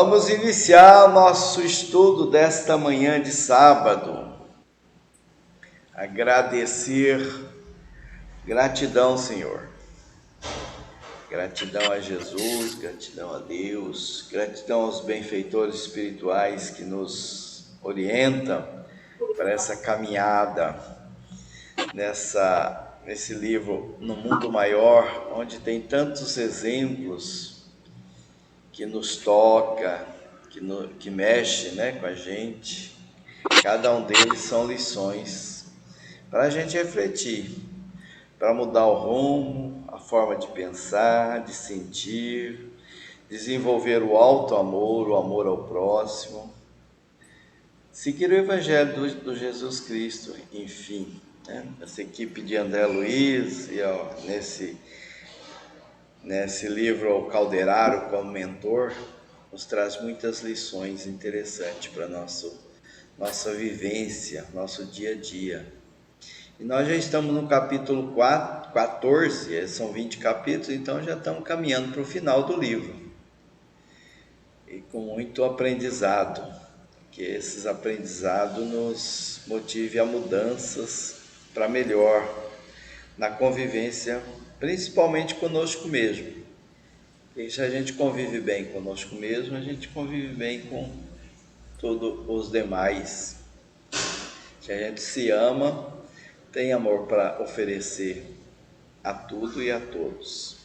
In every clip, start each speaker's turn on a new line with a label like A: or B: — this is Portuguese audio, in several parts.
A: Vamos iniciar nosso estudo desta manhã de sábado. Agradecer, gratidão, Senhor. Gratidão a Jesus, gratidão a Deus, gratidão aos benfeitores espirituais que nos orientam para essa caminhada nesse livro No Mundo Maior, onde tem tantos exemplos que nos toca, que mexe, com a gente. Cada um deles são lições para a gente refletir, para mudar o rumo, a forma de pensar, de sentir, desenvolver o alto amor, o amor ao próximo, seguir o Evangelho do Jesus Cristo, enfim. Essa equipe de André Luiz, e nesse livro O Calderaro como mentor, nos traz muitas lições interessantes para nossa vivência, nosso dia a dia. E nós já estamos no capítulo 14, são 20 capítulos, então já estamos caminhando para o final do livro. E com muito aprendizado, que esses aprendizados nos motivem a mudanças para melhor na convivência, principalmente conosco mesmo. E se a gente convive bem conosco mesmo, a gente convive bem com todos os demais. Se a gente se ama, tem amor para oferecer a tudo e a todos.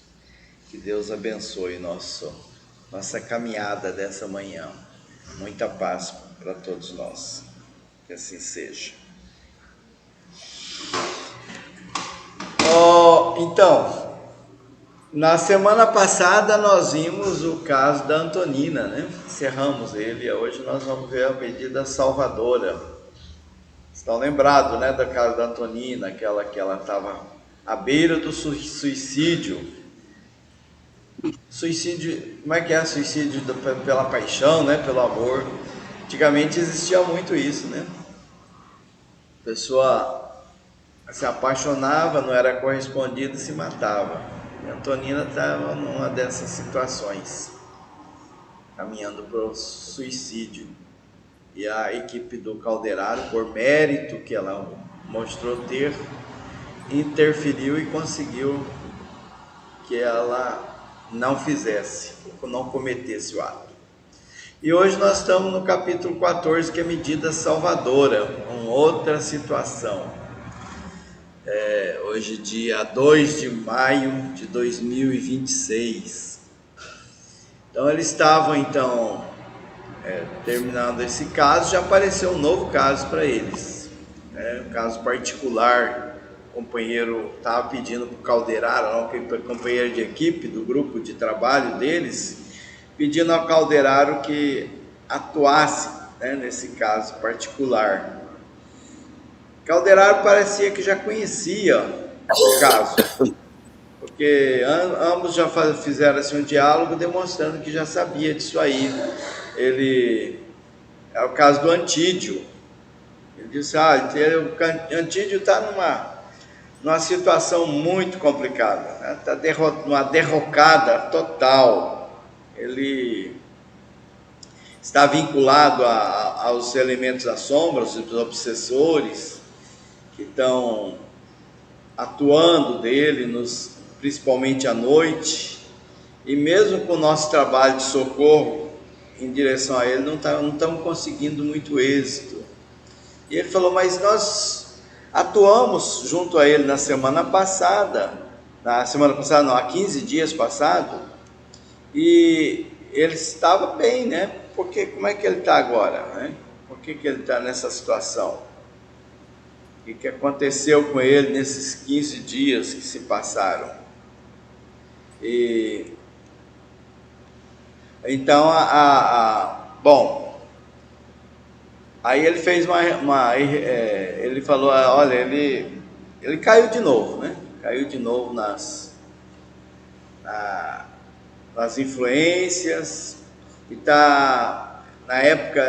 A: Que Deus abençoe nossa caminhada dessa manhã. Muita paz para todos nós. Que assim seja. Então, na semana passada nós vimos o caso da Antonina, Encerramos ele e hoje nós vamos ver a medida salvadora. Estão lembrados, da casa da Antonina, aquela que ela estava à beira do suicídio. Suicídio, como é que é? Suicídio pela paixão, pelo amor. Antigamente existia muito isso, A pessoa se apaixonava, não era correspondida e se matava. E a Antonina estava numa dessas situações, caminhando para o suicídio. E a equipe do Calderaro, por mérito que ela mostrou ter, interferiu e conseguiu que ela não cometesse o ato. E hoje nós estamos no capítulo 14, que é medida salvadora, uma outra situação. Hoje dia 2 de maio de 2026. Então eles estavam terminando esse caso, já apareceu um novo caso para eles. Um caso particular, o companheiro estava pedindo para o Calderaro, companheiro de equipe do grupo de trabalho deles, pedindo ao Calderaro que atuasse nesse caso particular. Calderaro parecia que já conhecia o caso, porque ambos já fizeram um diálogo demonstrando que já sabia disso aí. É o caso do Antídio. Ele disse, o Antídio está numa situação muito complicada, está numa derrocada total. Ele está vinculado aos elementos da sombra, os obsessores, que estão atuando dele, principalmente à noite, e mesmo com o nosso trabalho de socorro em direção a ele, não estamos conseguindo muito êxito. E ele falou, mas nós atuamos junto a ele há 15 dias passados, e ele estava bem, Porque como é que ele está agora, Por que ele está nessa situação? O que aconteceu com ele nesses 15 dias que se passaram? E então, bom, aí ele fez ele falou, olha, ele caiu de novo, Caiu de novo nas influências, e na época,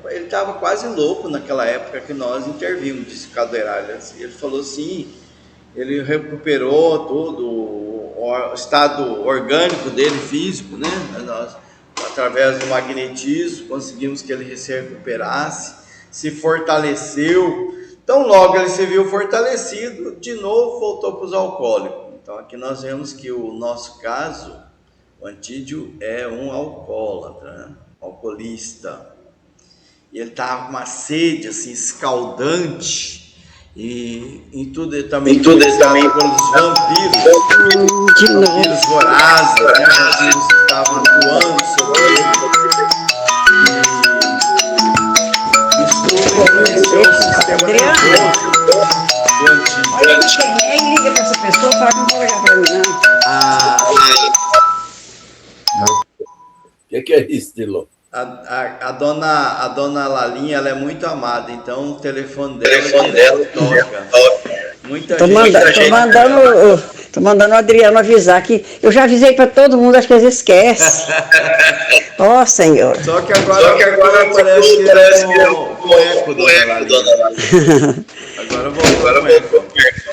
A: ele estava quase louco naquela época que nós intervimos, disse Calderaro. Ele falou assim, ele recuperou todo o estado orgânico dele, físico, através do magnetismo, conseguimos que ele se recuperasse, se fortaleceu. Então, logo ele se viu fortalecido, de novo voltou para os alcoólicos. Então, aqui nós vemos que o nosso caso, o Antídio é um alcoólatra, né? Alcoolista. E ele estava com uma sede assim, escaldante. E em tudo ele também pelos vampiros vorazes, né? Vampiros que estavam atuando sobre ele. E isso tudo influenciou o sistema nervoso do Antídio.
B: Olha, quem liga para essa pessoa fala que não vou ligar para mim, não.
C: O que é isso, Dilo?
A: A dona Lalinha, ela é muito amada, então o telefone dela toca. Muita gente.
B: Tô mandando o Adriano avisar que eu já avisei para todo mundo, acho que eles esquecem. Ó, Senhor.
A: Só que agora parece que é com eco, dona Lalinha. Agora voltou com eco.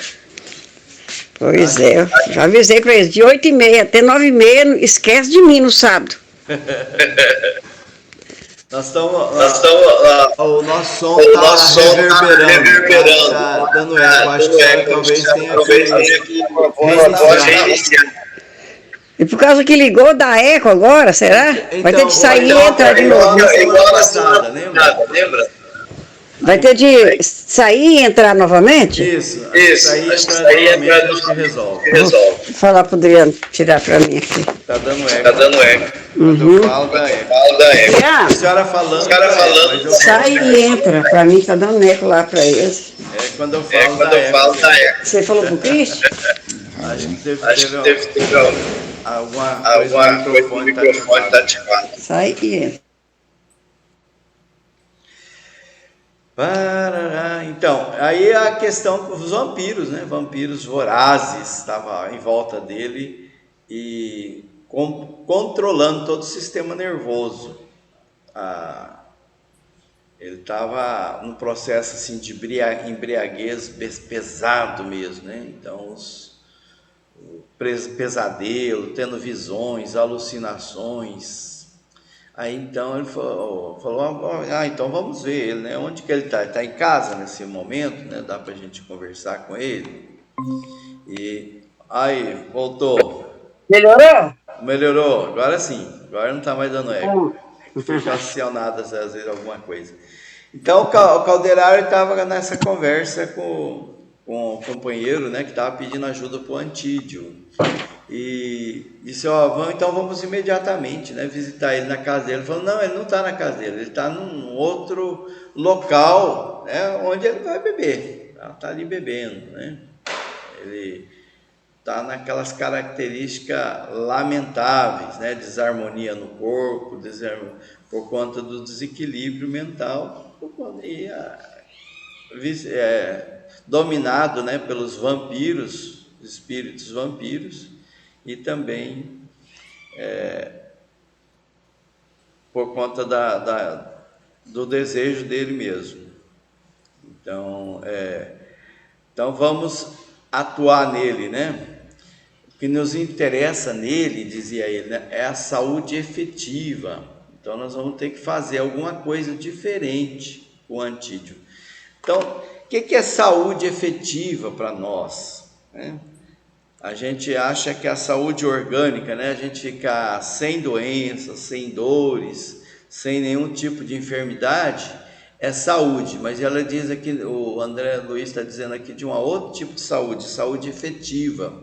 B: Pois é, eu já avisei para eles, de 8h30 até 9h30, esquece de mim no sábado.
A: Nós estamos. O nosso som está reverberando. Tá dando eco. Acho que talvez tenha que reiniciar.
B: E por causa que ligou, dá eco agora, será?
A: Então,
B: vai ter de sair e entrar de novo.
A: Igual a passada, lembra?
B: Vai ter de sair e entrar novamente?
A: Isso. Sair e entrar novamente, acho que resolve.
B: Vou falar pro Adriano tirar pra mim aqui.
A: Tá dando eco. Quando eu falo, dá eco. A senhora falando. Mas eu
B: sai e entra. Pra mim tá dando eco lá pra eles.
A: Quando eu falo, dá eco.
B: Você falou pro Cristo?
A: Acho que deve ter alguma coisa, o microfone tá ativado.
B: Sai e entra.
A: Então, aí a questão com os vampiros, né? Vampiros vorazes estavam em volta dele e controlando todo o sistema nervoso. Ele estava num processo assim de embriaguez pesado mesmo, né? Então, pesadelo, tendo visões, alucinações. Aí então ele falou, então vamos ver ele, né? Onde que ele está? Ele está em casa nesse momento, né? Dá para a gente conversar com ele. E aí, voltou. Melhorou, agora sim. Agora não está mais dando eco. Fica acionado às vezes alguma coisa. Então o Calderaro estava nessa conversa com o companheiro, né? Que estava pedindo ajuda para o Antídio. E disse, vamos imediatamente, né, visitar ele na casa dele. Ele falou, não, ele não está na casa dele, ele está num outro local, né, onde ele vai beber. Está ali bebendo, né? Ele está naquelas características lamentáveis, né, desarmonia no corpo, por conta do desequilíbrio mental, dominado, né, pelos vampiros, espíritos vampiros, e também por conta do desejo dele mesmo. Então vamos atuar nele, né? O que nos interessa nele, dizia ele, né, é a saúde efetiva. Então nós vamos ter que fazer alguma coisa diferente com o Antídio. Então, o que é saúde efetiva para nós, né? A gente acha que a saúde orgânica, né? A gente fica sem doenças, sem dores, sem nenhum tipo de enfermidade, é saúde. Mas ela diz aqui, o André Luiz está dizendo aqui de um outro tipo de saúde efetiva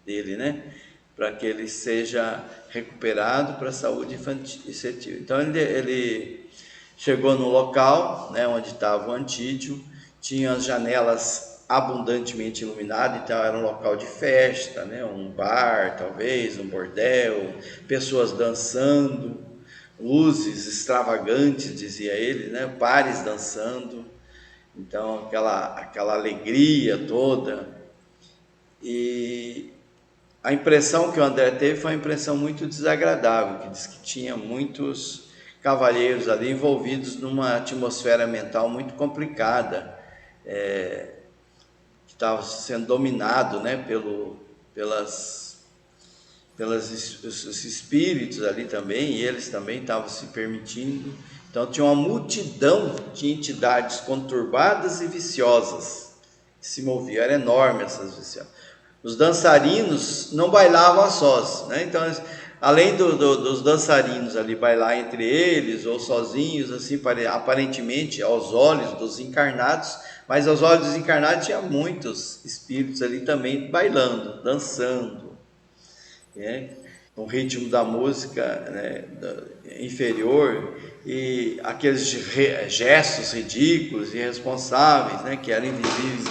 A: dele, né? Para que ele seja recuperado para a saúde efetiva. Então ele chegou no local, né, onde estava o Antídio, tinha as janelas abundantemente iluminado, então era um local de festa, né? Um bar, talvez, um bordel, pessoas dançando, luzes extravagantes, dizia ele, né? Pares dançando, então aquela alegria toda. E a impressão que o André teve foi uma impressão muito desagradável, que diz que tinha muitos cavalheiros ali envolvidos numa atmosfera mental muito complicada, estava sendo dominado, né, os espíritos ali também, e eles também estavam se permitindo. Então tinha uma multidão de entidades conturbadas e viciosas que se moviam, era enorme essas viciosas. Os dançarinos não bailavam a sós, né? Então, além dos dançarinos ali bailar entre eles ou sozinhos, assim, aparentemente aos olhos dos encarnados, mas aos olhos dos encarnados tinha muitos espíritos ali também bailando, dançando, né? O ritmo da música, né, inferior, e aqueles gestos ridículos, irresponsáveis, né, que eram invisíveis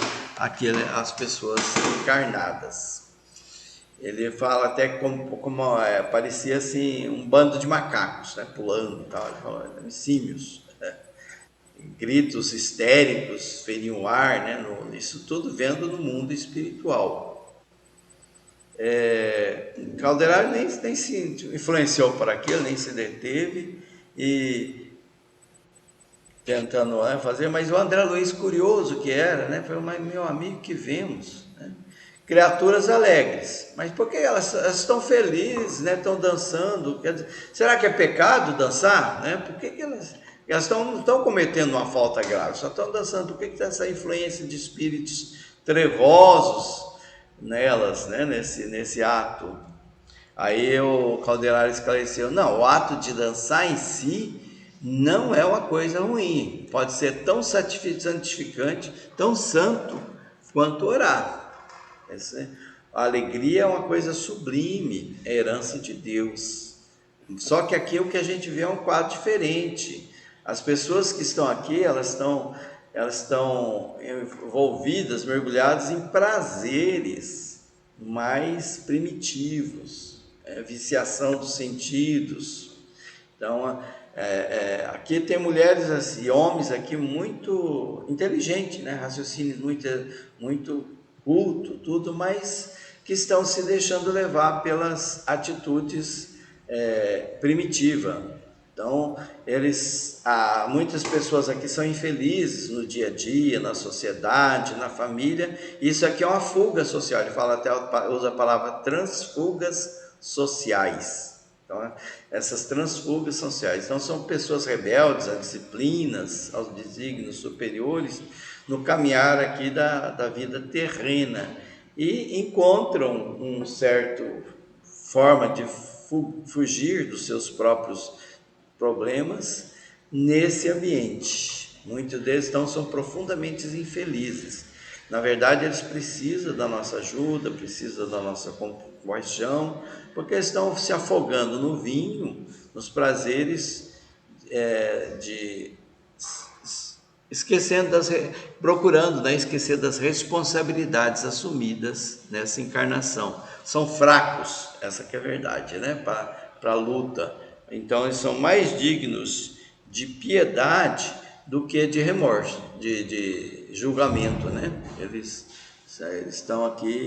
A: às pessoas encarnadas. Ele fala até como parecia assim um bando de macacos, né, pulando e tal. Ele fala, símios, né? Gritos histéricos feriam o ar, né, isso tudo vendo no mundo espiritual. Calderaro nem se influenciou por aquilo, nem se deteve, e tentando fazer, mas o André Luiz, curioso que era, né, foi meu amigo, que vemos, né, criaturas alegres, mas por que elas estão felizes, né, estão dançando? Quer dizer, será que é pecado dançar? Né? Por que elas não estão cometendo uma falta grave, só estão dançando? Por que tem essa influência de espíritos trevosos nelas, né, nesse ato? Aí o Calderaro esclareceu, não, o ato de dançar em si não é uma coisa ruim, pode ser tão santificante, tão santo quanto orar. A alegria é uma coisa sublime, é herança de Deus. Só que aqui o que a gente vê é um quadro diferente. As pessoas que estão aqui, elas estão envolvidas, mergulhadas em prazeres mais primitivos, viciação dos sentidos. Então, aqui tem mulheres e homens aqui muito inteligentes, né? Raciocínios muito culto, tudo, mas que estão se deixando levar pelas atitudes primitivas. Então, muitas pessoas aqui são infelizes no dia a dia, na sociedade, na família. Isso aqui é uma fuga social. Ele fala, até usa a palavra transfugas sociais. Então, essas transfugas sociais. Então, são pessoas rebeldes a disciplinas, aos desígnios superiores, no caminhar aqui da vida terrena, e encontram uma certa forma de fugir dos seus próprios problemas nesse ambiente. Muitos deles são profundamente infelizes. Na verdade, eles precisam da nossa ajuda, precisam da nossa compaixão, porque eles estão se afogando no vinho, nos prazeres procurando, né, esquecer das responsabilidades assumidas nessa encarnação. São fracos, essa que é a verdade, né, para a luta. Então, eles são mais dignos de piedade do que de remorso, de julgamento, né? Eles estão aqui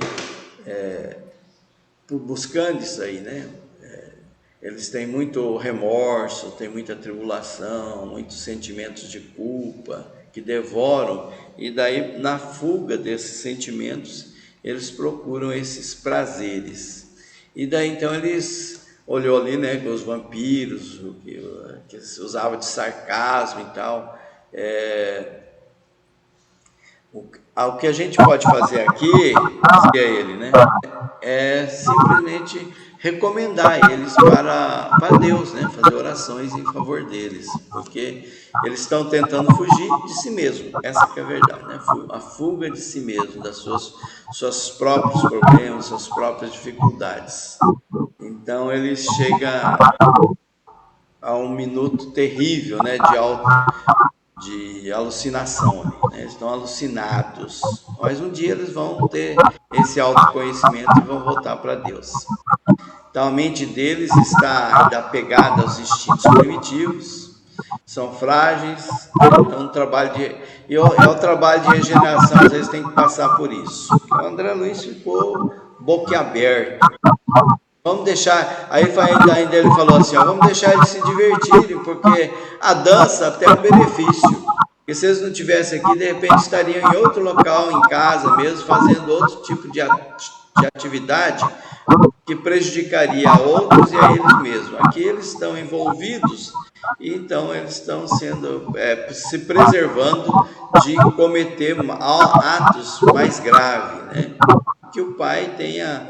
A: buscando isso aí, né? Eles têm muito remorso, têm muita tribulação, muitos sentimentos de culpa que devoram, e daí, na fuga desses sentimentos, eles procuram esses prazeres. E daí, então, eles olhou ali, né, com os vampiros, que se usava de sarcasmo e tal. O que a gente pode fazer aqui, dizia ele, né, é simplesmente recomendar eles para Deus, né, fazer orações em favor deles, porque eles estão tentando fugir de si mesmo. Essa que é a verdade, né, a fuga de si mesmo, das suas próprios problemas, suas próprias dificuldades. Então ele chega a um minuto terrível, né, de alucinação, né? Eles estão alucinados, mas um dia eles vão ter esse autoconhecimento e vão voltar para Deus. Então a mente deles está ainda apegada aos instintos primitivos, são frágeis, então o trabalho de regeneração, às vezes tem que passar por isso. O André Luiz ficou boquiaberto. Vamos deixar, ainda ele falou assim, vamos deixar eles se divertirem, porque a dança até é um benefício. Porque se eles não estivessem aqui, de repente estariam em outro local, em casa mesmo, fazendo outro tipo de atividade, que prejudicaria a outros e a eles mesmos. Aqui eles estão envolvidos e então eles estão sendo se preservando de cometer atos mais graves, né? Que o Pai tenha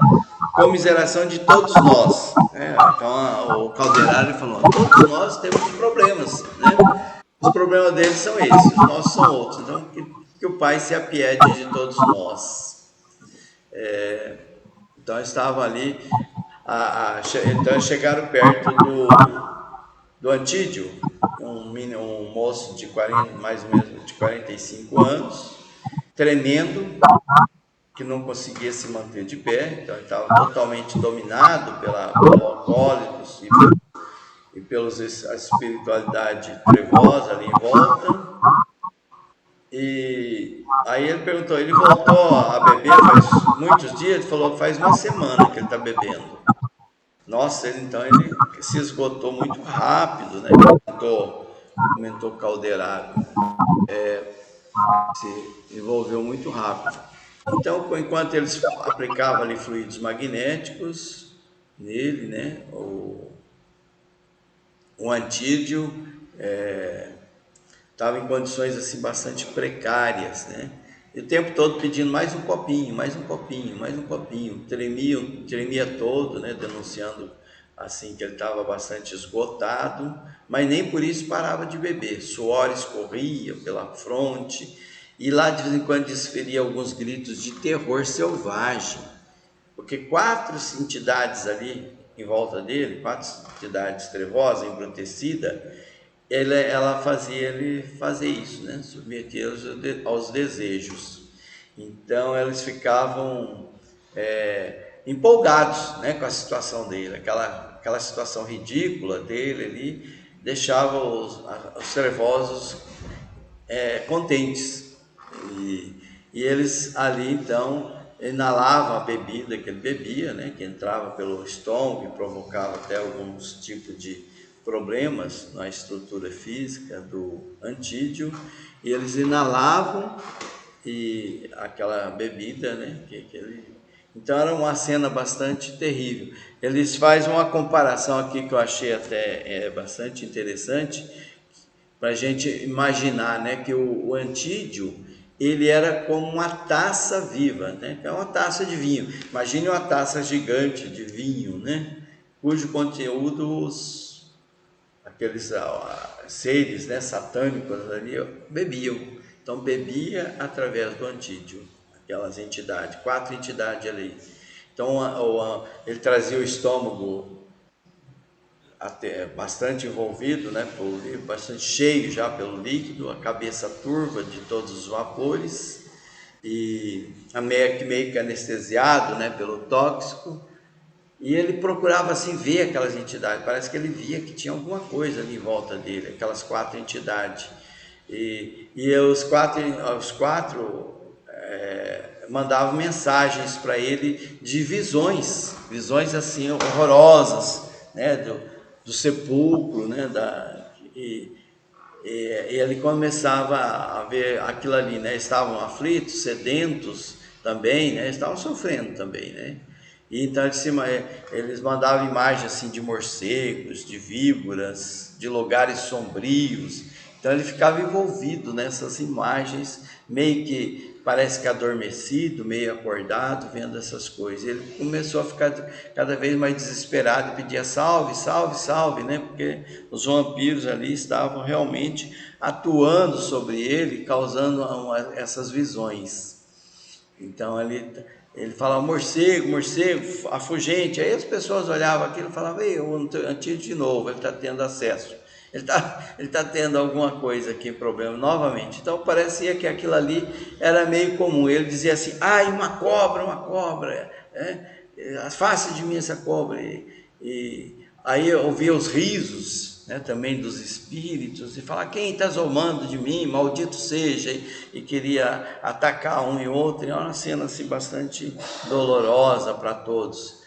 A: comiseração de todos nós, né? Então o Calderari falou: todos nós temos problemas, né? Os problemas deles são esses, os nossos são outros. Então que o Pai se apiede de todos nós. Então estava ali, então chegaram perto do Antídio, um moço de 40, mais ou menos de 45 anos, tremendo, que não conseguia se manter de pé, então ele estava totalmente dominado pelos alcoólicos e pela espiritualidade trevosa ali em volta. E aí ele perguntou, ele voltou a beber faz muitos dias? Ele falou que faz uma semana que ele está bebendo. Nossa, então ele se esgotou muito rápido, né? Comentou Calderaro. Se envolveu muito rápido. Então, enquanto eles aplicavam ali fluidos magnéticos nele, né? O Antídio estava em condições assim bastante precárias, né? E o tempo todo pedindo mais um copinho, mais um copinho, mais um copinho. Tremia todo, né? Denunciando assim que ele estava bastante esgotado, mas nem por isso parava de beber. Suor escorria pela fronte e lá de vez em quando desferia alguns gritos de terror selvagem, porque 4 entidades ali em volta dele, 4 entidades trevosas, embrutecidas, ela fazia ele fazer isso, né? Submetê-los aos desejos. Então eles ficavam empolgados, né, com a situação dele, aquela situação ridícula dele ali, deixava os trevosos contentes. E eles ali então inalavam a bebida que ele bebia, né, que entrava pelo estômago e provocava até alguns tipos de problemas na estrutura física do Antídio, e eles inalavam aquela bebida, né, então era uma cena bastante terrível. Eles fazem uma comparação aqui que eu achei até bastante interessante, para a gente imaginar, né, que o Antídio, ele era como uma taça viva, né, que é uma taça de vinho. Imagine uma taça gigante de vinho, né, cujo conteúdo aqueles seres, né, satânicos ali bebiam. Então bebia através do Antídio, aquelas entidades, 4 entidades ali. Então ele trazia o estômago até bastante envolvido, né, bastante cheio já pelo líquido, a cabeça turva de todos os vapores e meio que anestesiado, né, pelo tóxico. E ele procurava assim ver aquelas entidades, parece que ele via que tinha alguma coisa ali em volta dele, aquelas 4 entidades. E os quatro mandavam mensagens para ele de visões assim horrorosas, né, do sepulcro, né, e ele começava a ver aquilo ali, né, estavam aflitos, sedentos também, né, estavam sofrendo também, né. E então eles mandavam imagens assim de morcegos, de víboras, de lugares sombrios. Então ele ficava envolvido nessas imagens, meio que parece que adormecido, meio acordado, vendo essas coisas. Ele começou a ficar cada vez mais desesperado e pedia salve, salve, salve, né? Porque os vampiros ali estavam realmente atuando sobre ele, causando essas visões. Então ele falava morcego, morcego, afugente. Aí as pessoas olhavam aquilo e falavam: ei, o Antídio de novo, ele está tendo acesso. Ele tá tendo alguma coisa aqui, problema, novamente. Então parecia que aquilo ali era meio comum. Ele dizia assim: ai, uma cobra, afaste de mim essa cobra. E aí eu ouvia os risos, né, também dos espíritos, e falar: quem está zombando de mim, maldito seja, e queria atacar um e outro. É uma cena assim, bastante dolorosa para todos.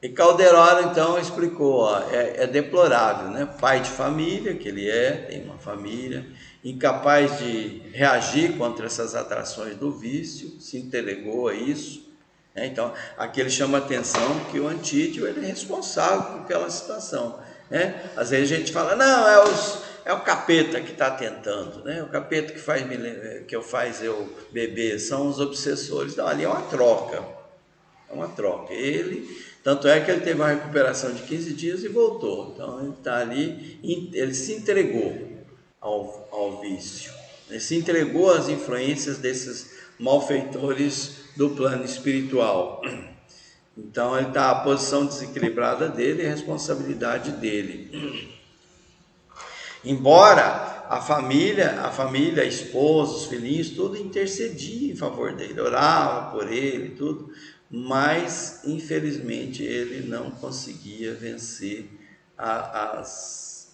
A: E Calderaro então explicou, é deplorável, né? Pai de família, que ele tem uma família, incapaz de reagir contra essas atrações do vício, se entregou a isso, Então, aqui ele chama a atenção que o Antídio ele é responsável por aquela situação. Né? Às vezes a gente fala, não, é o capeta que está tentando, né? O capeta que faz eu beber são os obsessores. Não, ali é uma troca. É uma troca. Tanto é que ele teve uma recuperação de 15 dias e voltou. Então ele está ali, ele se entregou ao vício. Ele se entregou às influências desses malfeitores do plano espiritual. Então ele está a posição desequilibrada dele e a responsabilidade dele. Embora a família, a esposa, os filhinhos, tudo intercedia em favor dele, orava por ele, tudo, mas infelizmente ele não conseguia vencer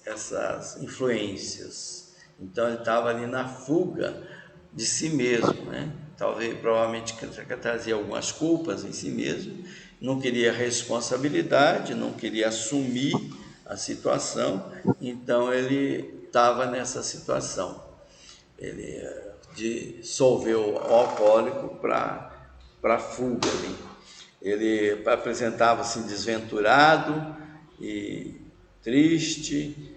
A: essas influências. Então ele estava ali na fuga de si mesmo, né? Provavelmente trazia algumas culpas em si mesmo, não queria responsabilidade, não queria assumir a situação, então ele estava nessa situação. Ele dissolveu o alcoólico para fuga ali. Ele apresentava-se desventurado e triste.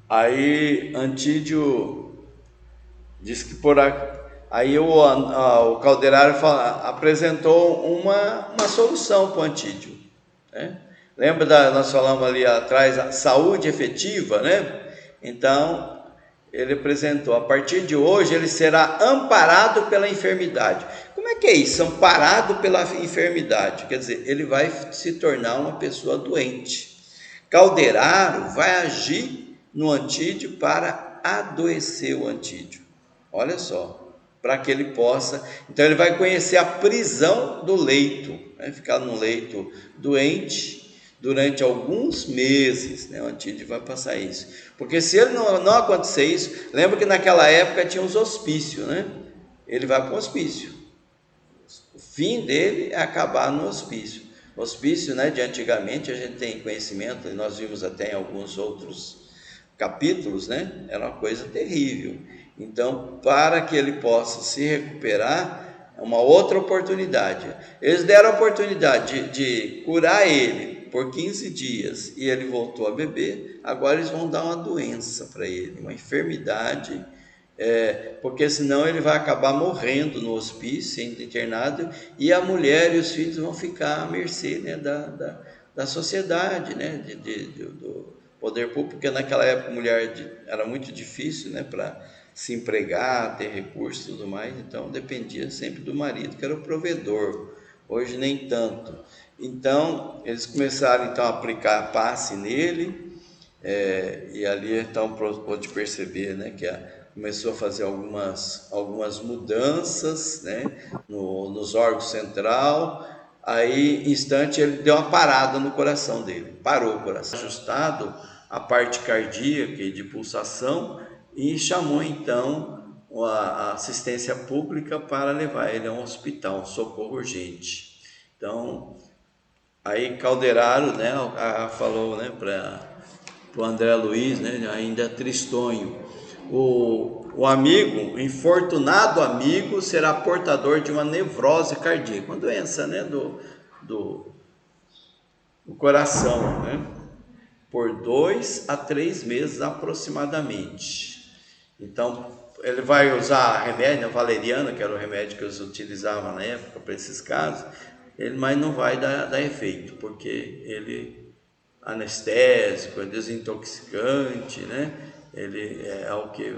A: Aí Antídio diz que aí o Calderaro apresentou uma solução para o Antídio, né? Lembra nós falamos ali atrás, a saúde efetiva, né? Então, ele apresentou, a partir de hoje ele será amparado pela enfermidade. Como é que é isso? Amparado pela enfermidade. Quer dizer, ele vai se tornar uma pessoa doente. Calderaro vai agir no Antídio para adoecer o Antídio. Olha só, para que ele possa... Então ele vai conhecer a prisão do leito, né? Ficar no leito doente durante alguns meses, né? O Antídio vai passar isso. Porque se ele não acontecer isso, lembra que naquela época tinha os hospícios, né? Ele vai para o hospício. O fim dele é acabar no hospício. Hospício, né, de antigamente, a gente tem conhecimento, e nós vimos até em alguns outros capítulos, né? Era uma coisa terrível. Então, para que ele possa se recuperar, é uma outra oportunidade. Eles deram a oportunidade de curar ele por 15 dias e ele voltou a beber. Agora eles vão dar uma doença para ele, uma enfermidade, porque senão ele vai acabar morrendo no hospício, sendo internado, e a mulher e os filhos vão ficar à mercê, né, da sociedade, né, do poder público, porque naquela época a mulher era muito difícil, né, para se empregar, ter recursos e tudo mais, então dependia sempre do marido, que era o provedor. Hoje nem tanto. Então eles começaram então a aplicar passe nele, e ali então pode perceber, né, que começou a fazer algumas mudanças, né, nos órgãos central. Aí, em instante, ele deu uma parada no coração dele, parou o coração, ajustado a parte cardíaca e de pulsação, e chamou então a assistência pública para levar ele a um hospital, um socorro urgente. Então, aí Calderaro, né, falou, né, para o André Luiz, né, ainda tristonho, o amigo, o infortunado amigo, será portador de uma nevrose cardíaca, uma doença, né, do coração, né, por 2 a 3 meses aproximadamente. Então, ele vai usar remédio, a valeriana, que era o remédio que eles utilizavam na época para esses casos, mas não vai dar efeito, porque ele anestésico, é desintoxicante, né? Ele é o que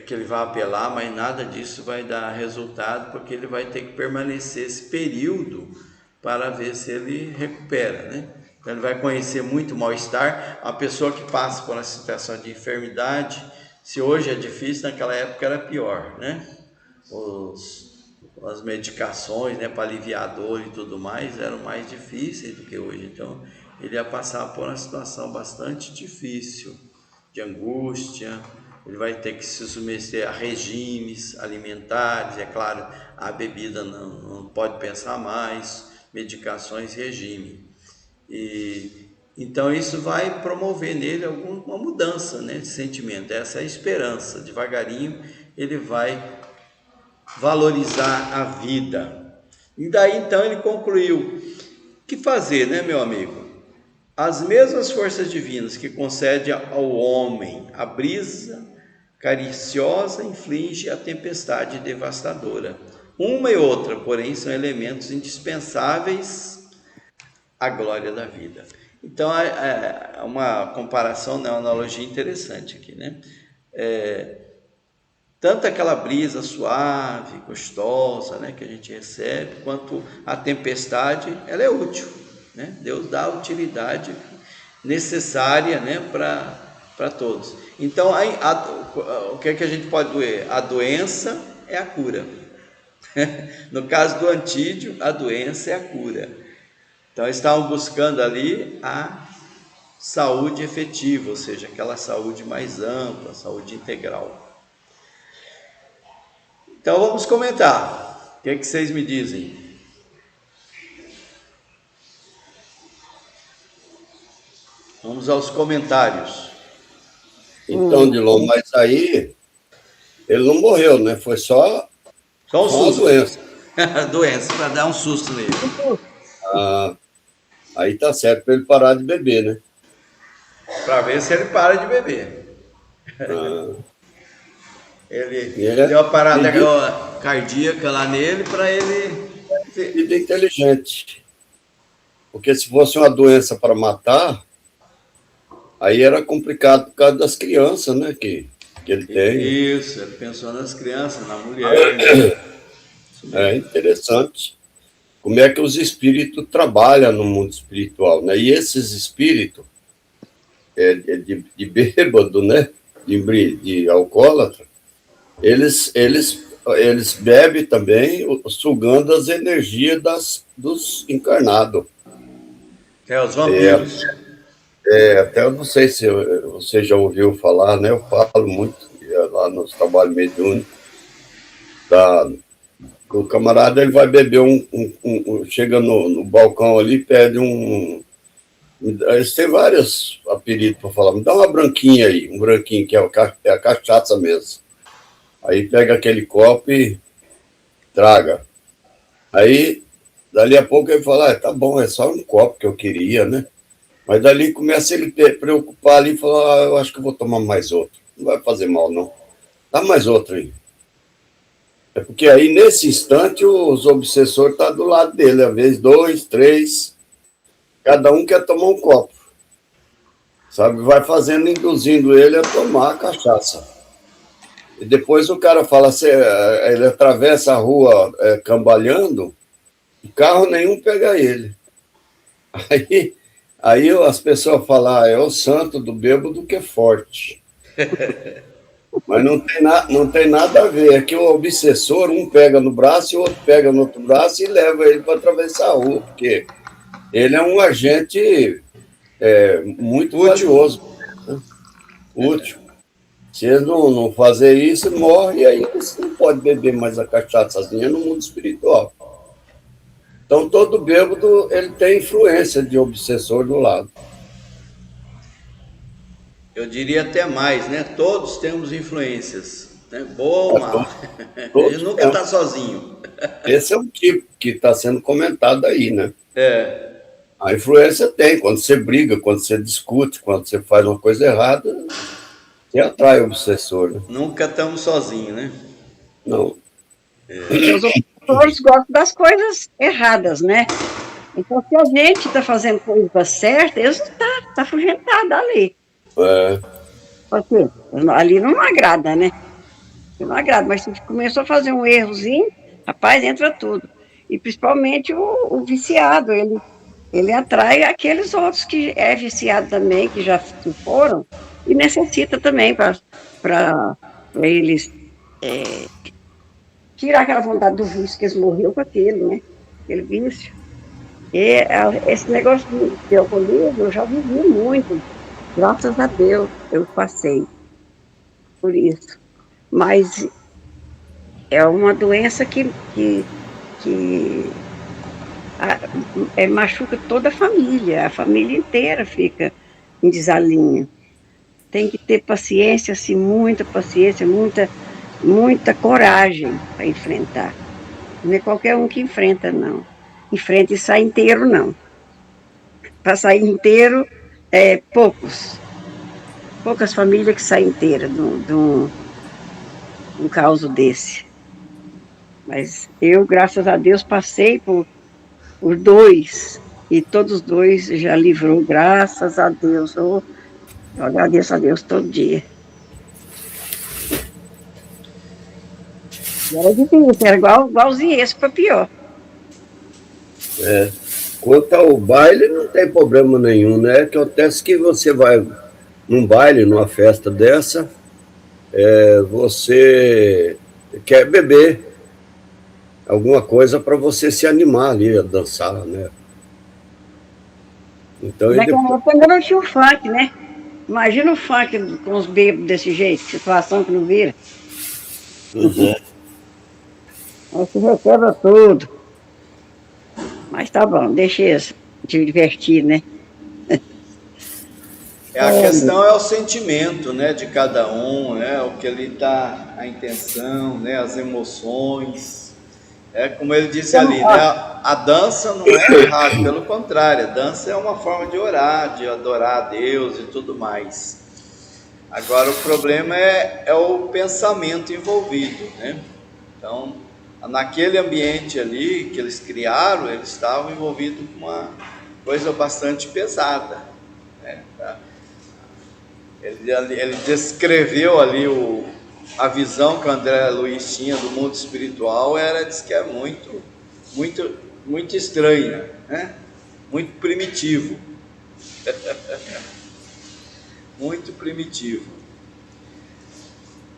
A: que ele vai apelar, mas nada disso vai dar resultado, porque ele vai ter que permanecer esse período para ver se ele recupera, né? Então ele vai conhecer muito mal-estar. A pessoa que passa por uma situação de enfermidade, se hoje é difícil, naquela época era pior, né? As medicações, né, para aliviar a dor e tudo mais eram mais difíceis do que hoje. Então ele ia passar por uma situação bastante difícil, de angústia. Ele vai ter que se submeter a regimes alimentares, é claro, a bebida não pode pensar mais, medicações e regime. Então isso vai promover nele alguma mudança, né, de sentimento. Essa é a esperança. Devagarinho ele vai valorizar a vida. E daí então ele concluiu: que fazer, né, meu amigo? As mesmas forças divinas que concedem ao homem a brisa cariciosa inflige a tempestade devastadora. Uma e outra, porém, são elementos indispensáveis à glória da vida. Então, é uma comparação, né, uma analogia interessante aqui, né? Tanto aquela brisa suave, gostosa, né, que a gente recebe, quanto a tempestade, ela é útil, né? Deus dá a utilidade necessária, né, para todos. Então, o que é que a gente pode doer? A doença é a cura. No caso do antídio, a doença é a cura. Então, eles estavam buscando ali a saúde efetiva, ou seja, aquela saúde mais ampla, saúde integral. Então, vamos comentar. O que é que vocês me dizem? Vamos aos comentários.
C: Então, Dilon, mas aí ele não morreu, né? Foi só
A: um susto.
C: Doença.
A: Doença, para dar um susto nele.
C: Aí tá certo para ele parar de beber, né?
A: Para ver se ele para de beber. Ele deu uma parada cardíaca lá nele para ele...
C: Vida inteligente. Porque se fosse uma doença para matar, aí era complicado por causa das crianças, né? Que ele tem.
A: Isso, ele pensou nas crianças, na mulher. Né?
C: É interessante. Como é que os espíritos trabalham no mundo espiritual, né? E esses espíritos de bêbado, né? De alcoólatra, eles bebem também, sugando as energias dos encarnados.
A: Os vampiros.
C: Até eu não sei se você já ouviu falar, né? Eu falo muito lá nos trabalhos mediúnicos. O camarada, ele vai beber chega no balcão ali, pede eles têm vários apelidos para falar. Me dá uma branquinha aí, um branquinho, que é a cachaça mesmo. Aí pega aquele copo e traga. Aí, dali a pouco ele fala, tá bom, é só um copo que eu queria, né? Mas dali começa ele preocupar ali e falar, eu acho que eu vou tomar mais outro. Não vai fazer mal, não. Dá mais outro aí. É porque aí, nesse instante, os obsessores estão do lado dele. Às vezes, 2, 3, cada um quer tomar um copo. Sabe? Vai induzindo ele a tomar a cachaça. E depois o cara fala, ele atravessa a rua cambalhando, e carro nenhum pega ele. Aí as pessoas falam, é o santo do bêbado que é forte. Mas não tem nada a ver. É que o obsessor, um pega no braço e o outro pega no outro braço e leva ele para atravessar a rua, porque ele é um agente muito valioso, né? Útil. Se eles não fazer isso, morre, e aí eles não podem beber mais a cachaçazinha no mundo espiritual. Então, todo bêbado, ele tem influência de obsessor do lado.
A: Eu diria até mais, né? Todos temos influências, né? Boa ou mal. Ele nunca está sozinho.
C: Esse é o tipo que está sendo comentado aí, né? A influência tem. Quando você briga, quando você discute, quando você faz uma coisa errada, você atrai o obsessor, né?
A: Nunca estamos sozinhos, né?
C: Não.
B: Os obsessores gostam das coisas erradas, né? Então, se a gente está fazendo coisa certa, eles não estão afugentados ali. Porque ali não agrada, né? Não agrada, mas se começou a fazer um errozinho, rapaz, entra tudo. E principalmente o viciado, ele atrai aqueles outros que é viciado também, que já se foram, e necessita também para eles tirar aquela vontade do vício, que eles morreram com aquele, né? Aquele vício. E esse negócio de alcoolismo, eu já vivi muito. Graças a Deus, eu passei por isso. Mas é uma doença que machuca toda a família inteira fica em desalinho. Tem que ter paciência, assim, muita paciência, muita muita coragem para enfrentar. Não é qualquer um que enfrenta, não. Enfrenta e sai inteiro, não. Para sair inteiro, poucas famílias que saem inteiras de um caos desse. Mas eu, graças a Deus, passei por dois, e todos os dois já livrou, graças a Deus. Eu agradeço a Deus todo dia. Era difícil, era igualzinho esse, para pior.
C: Quanto ao baile, não tem problema nenhum, né? Que acontece que você vai num baile, numa festa dessa, você quer beber alguma coisa para você se animar ali, a dançar, né? Então,
B: Naquela época ainda não tinha o funk, né? Imagina o funk com os bêbados desse jeito, situação que não vira.
C: Uhum.
B: Aí se requebra tudo. Mas tá bom, deixa isso, te divertir, né?
A: A questão é o sentimento, né, de cada um, né, o que ele tá, a intenção, né, as emoções. Como ele disse
B: Então,
A: ali, né, a dança não é errado, pelo contrário, a dança é uma forma de orar, de adorar a Deus e tudo mais. Agora o problema é o pensamento envolvido, né? Então, naquele ambiente ali que eles criaram, eles estavam envolvidos com uma coisa bastante pesada, né? Ele descreveu ali a visão que o André Luiz tinha do mundo espiritual, diz que é muito, muito, muito estranha, né? Muito primitivo. Muito primitivo.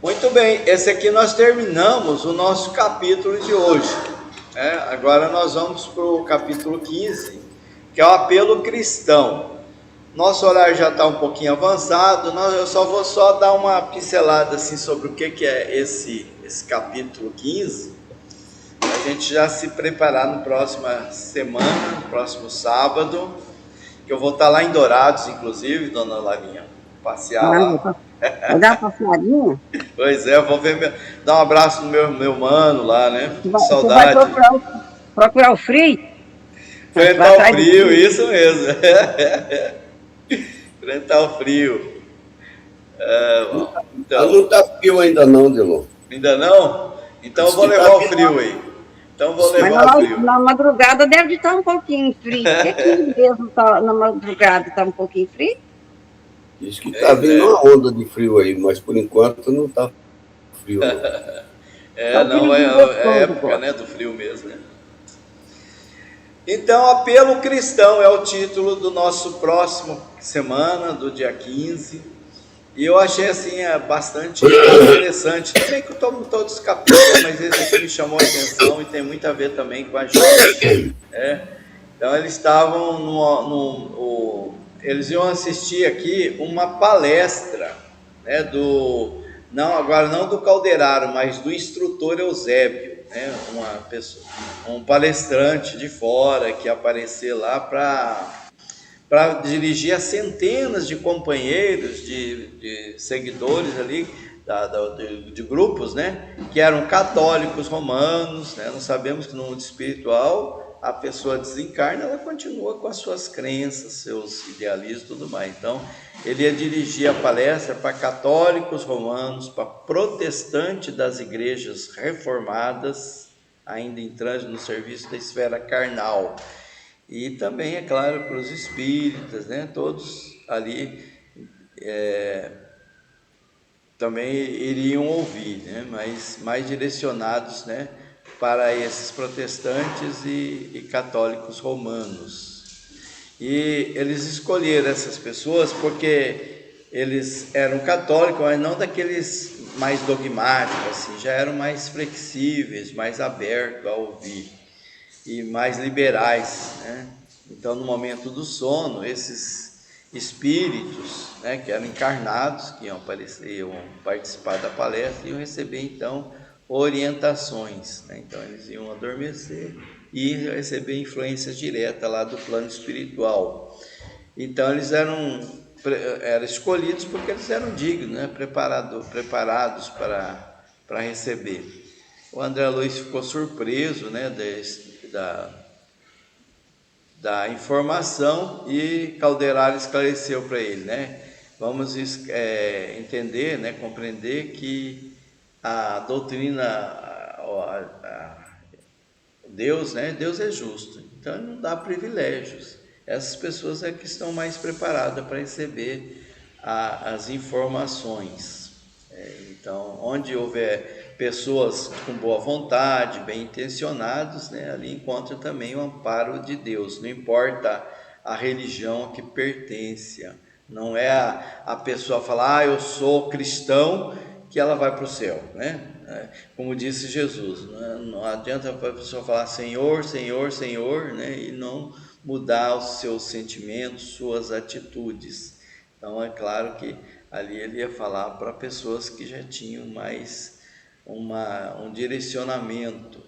A: Muito bem, esse aqui nós terminamos o nosso capítulo de hoje. Agora nós vamos para o capítulo 15, que é o apelo cristão. Nosso horário já está um pouquinho avançado, eu só vou dar uma pincelada assim, sobre o que é esse capítulo 15, para a gente já se preparar na próxima semana, no próximo sábado, que eu vou estar lá em Dourados, inclusive, dona Larinha, passear lá.
B: Vai dar uma passeadinha?
A: Pois é, eu vou dar um abraço no meu mano lá, né?
B: Saudade. Você vai procurar o frio?
A: Enfrentar o frio, isso mesmo. Enfrentar o frio.
C: Então, não está frio ainda não, Delon.
A: Ainda não? Então eu vou levar o frio aí. Então vou levar o frio.
B: Na madrugada deve estar um pouquinho frio. Porque aqui mesmo na madrugada está um pouquinho frio.
C: Diz que está vindo uma onda de frio aí, mas por enquanto não está frio.
A: Não. É época, né, do frio mesmo, né? Então, apelo cristão é o título do nosso próximo semana, do dia 15. E eu achei assim bastante interessante. Também que todos os capítulos, mas esse aqui me chamou a atenção e tem muito a ver também com a gente. Então eles estavam eles iam assistir aqui uma palestra, né, não do Calderaro, mas do instrutor Eusébio, né, um palestrante de fora que ia aparecer lá para dirigir a centenas de companheiros, de seguidores ali, de grupos, né, que eram católicos romanos, né. Nós sabemos que no mundo espiritual a pessoa desencarna, ela continua com as suas crenças, seus idealismos e tudo mais. Então, ele ia dirigir a palestra para católicos romanos, para protestantes das igrejas reformadas, ainda em trânsito no serviço da esfera carnal. E também, é claro, para os espíritas, né? Todos ali também iriam ouvir, né? Mas mais direcionados, né, para esses protestantes e católicos romanos. E eles escolheram essas pessoas porque eles eram católicos, mas não daqueles mais dogmáticos, assim, já eram mais flexíveis, mais abertos a ouvir e mais liberais, né? Então, no momento do sono, esses espíritos, né, que eram encarnados, que iam participar da palestra, iam receber então orientações, né? Então eles iam adormecer e receber influência direta lá do plano espiritual. Então eles eram escolhidos porque eles eram dignos, né? Preparados para para receber. O André Luiz ficou surpreso, né, da informação, e Calderaro esclareceu para ele, né? Vamos entender, né, compreender que a doutrina, Deus, né? Deus é justo, então ele não dá privilégios. Essas pessoas é que estão mais preparadas para receber as informações. Então, onde houver pessoas com boa vontade, bem intencionados, né, ali encontra também o amparo de Deus. Não importa a religião a que pertence. Não é a pessoa falar, eu sou cristão, que ela vai para o céu, né? Como disse Jesus, não adianta a pessoa falar Senhor, Senhor, Senhor, né, e não mudar os seus sentimentos, suas atitudes. Então é claro que ali ele ia falar para pessoas que já tinham mais um direcionamento.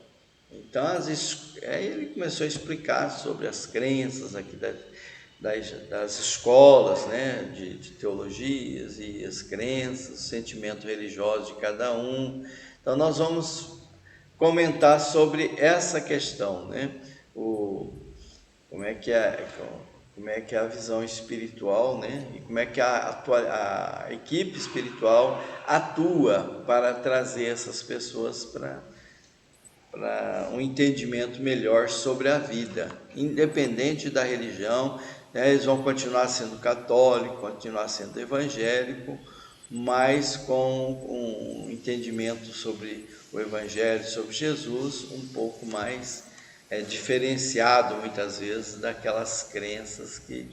A: Então aí ele começou a explicar sobre as crenças aqui das escolas, né, de teologias, e as crenças, o sentimento religioso de cada um. Então nós vamos comentar sobre essa questão, né? Como é que é a visão espiritual, né? E como é que a equipe espiritual atua para trazer essas pessoas para um entendimento melhor sobre a vida, independente da religião, né? Eles vão continuar sendo católico, continuar sendo evangélico, mas com um entendimento sobre o evangelho, sobre Jesus, um pouco mais diferenciado, muitas vezes, daquelas crenças que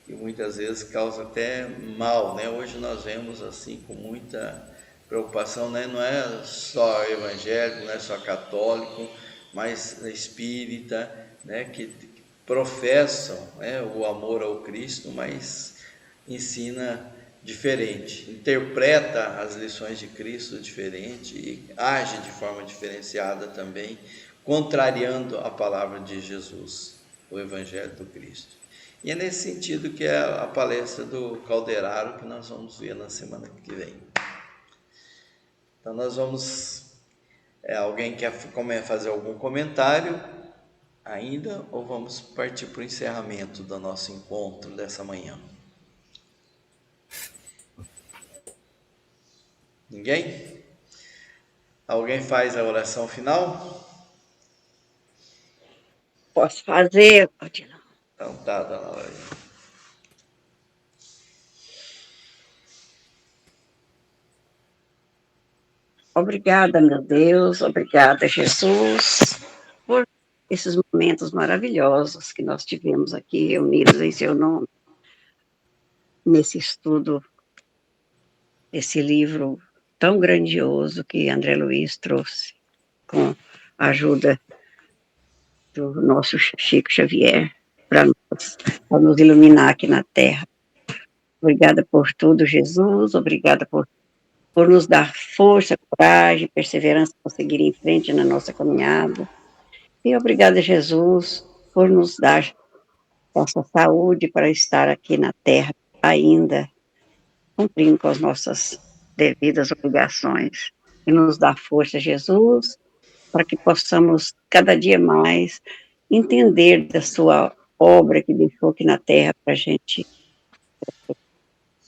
A: muitas vezes causam até mal, né? Hoje nós vemos assim com muita preocupação, né? Não é só evangélico, não é só católico, mas espírita, né? Que professam, né, o amor ao Cristo, mas ensina diferente, interpreta as lições de Cristo diferente e age de forma diferenciada também, contrariando a palavra de Jesus, o Evangelho do Cristo. E é nesse sentido que é a palestra do Calderaro, que nós vamos ver na semana que vem. Então nós vamos... alguém quer fazer algum comentário ainda, ou vamos partir para o encerramento do nosso encontro dessa manhã? Ninguém? Alguém faz a oração final?
B: Posso fazer, Odilon?
A: Então tá, dona Laura.
B: Obrigada, meu Deus, obrigada, Jesus, por esses momentos maravilhosos que nós tivemos aqui reunidos em seu nome, nesse estudo, esse livro tão grandioso que André Luiz trouxe, com a ajuda do nosso Chico Xavier, para nos iluminar aqui na Terra. Obrigada por tudo, Jesus, obrigada por nos dar força, coragem, perseverança para seguir em frente na nossa caminhada. E obrigada, Jesus, por nos dar essa saúde para estar aqui na Terra ainda, cumprindo com as nossas devidas obrigações. E nos dá força, Jesus, para que possamos cada dia mais entender da sua obra que deixou aqui na Terra para a gente.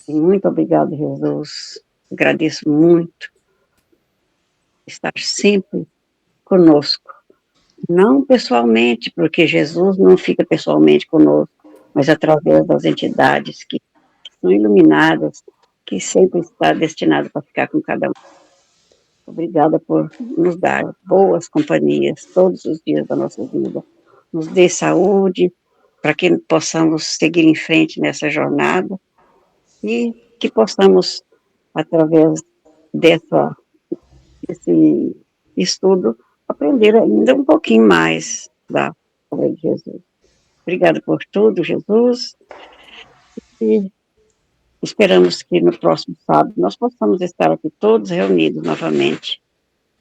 B: E muito obrigado, Jesus. Agradeço muito estar sempre conosco. Não pessoalmente, porque Jesus não fica pessoalmente conosco, mas através das entidades que são iluminadas, que sempre está destinado para ficar com cada um. Obrigada por nos dar boas companhias todos os dias da nossa vida. Nos dê saúde, para que possamos seguir em frente nessa jornada e que possamos, através desse estudo, aprender ainda um pouquinho mais da obra de Jesus. Obrigada por tudo, Jesus, e esperamos que no próximo sábado nós possamos estar aqui todos reunidos novamente,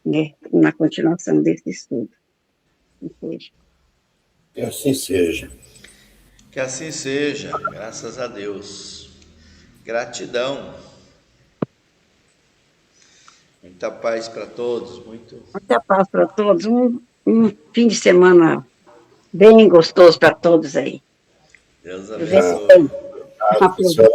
B: né, na continuação desse estudo.
C: Que assim seja.
A: Que assim seja, graças a Deus. Gratidão. Muita paz para todos,
B: Muita paz para todos. Um fim de semana bem gostoso para todos aí.
A: Deus abençoe.
C: A senhora